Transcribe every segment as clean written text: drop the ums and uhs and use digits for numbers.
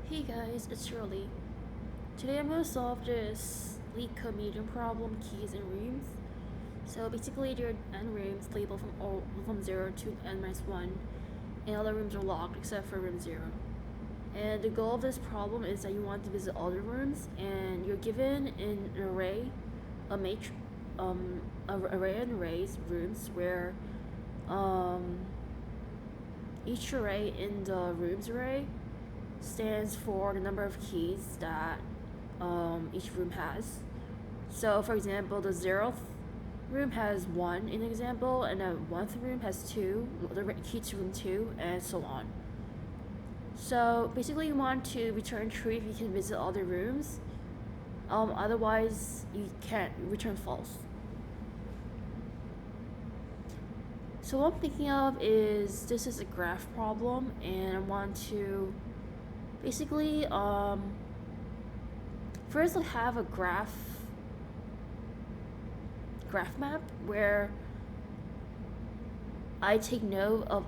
Hey guys, it's Shirley. Today I'm going to solve this Leetcode medium problem, keys and rooms. So basically there are n rooms labeled from 0 to n-1, and all the rooms are locked except for room 0. And the goal of this problem is that you want to visit all the rooms, and you're given an array, array of arrays, rooms, where each array in the rooms array stands for the number of keys that each room has. So for example, the 0th room has 1 in the example, and the 1th room has 2, the key to room 2, and so on. So basically you want to return true if you can visit all the rooms, otherwise you can't return false. So what I'm thinking of is this is a graph problem, and I want to basically first I have a graph map where I take note of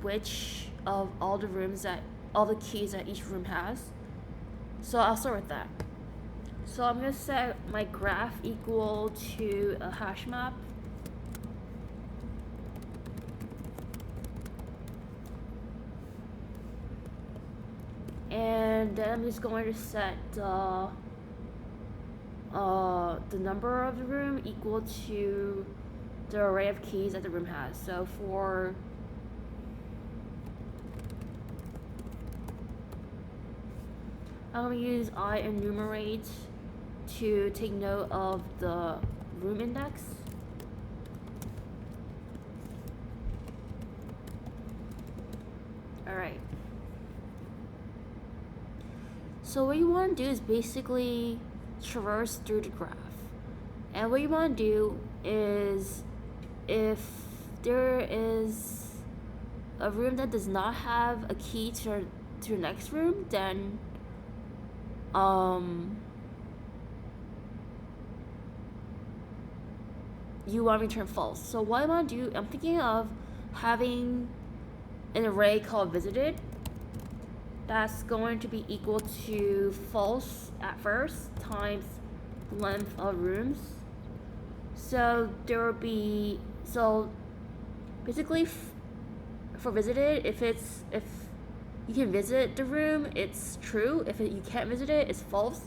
which of all the rooms that all the keys that each room has. So I'll start with that. So I'm gonna set my graph equal to a hash map. And then I'm just going to set the number of the room equal to the array of keys that the room has. So for I'm going to use IEnumerate to take note of the room index. Alright. So what you want to do is basically traverse through the graph. And what you want to do is, if there is a room that does not have a key to the next room, then you want to return false. So what I want to do, I'm thinking of having an array called visited that's going to be equal to false at first times length of rooms. So there will be, so basically for visited, if you can visit the room, it's true. If you can't visit it, it's false.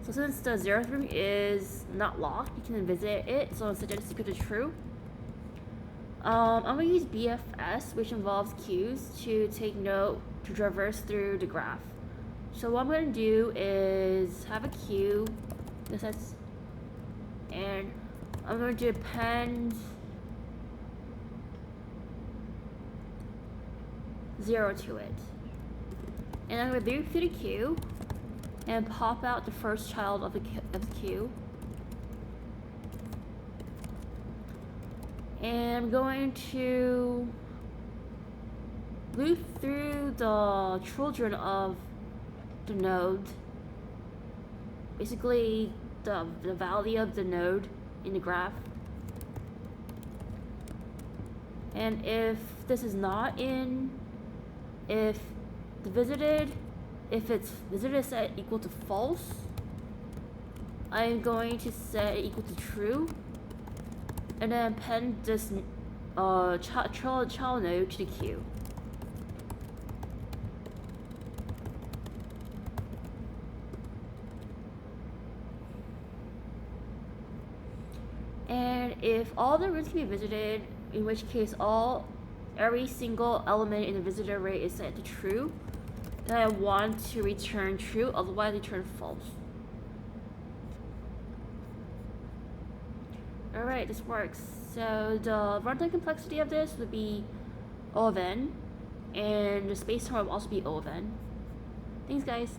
So since the 0th room is not locked, you can visit it, so instead it's equal to true. I'm going to use BFS, which involves queues, to take note, to traverse through the graph. So what I'm going to do is have a queue, and I'm going to append 0 to it. And I'm going to loop through the queue and pop out the first child of the queue. And I'm going to loop through the children of the node, basically the value of the node in the graph. And if this is not in, if it's visited is set equal to false, I'm going to set it equal to true, and then append this child node to the queue. And if all the rooms can be visited, in which case every single element in the visitor array is set to true, then I want to return true, otherwise return false. Alright, this works. So the runtime complexity of this would be O of n, and the space time will also be O of n. Thanks guys.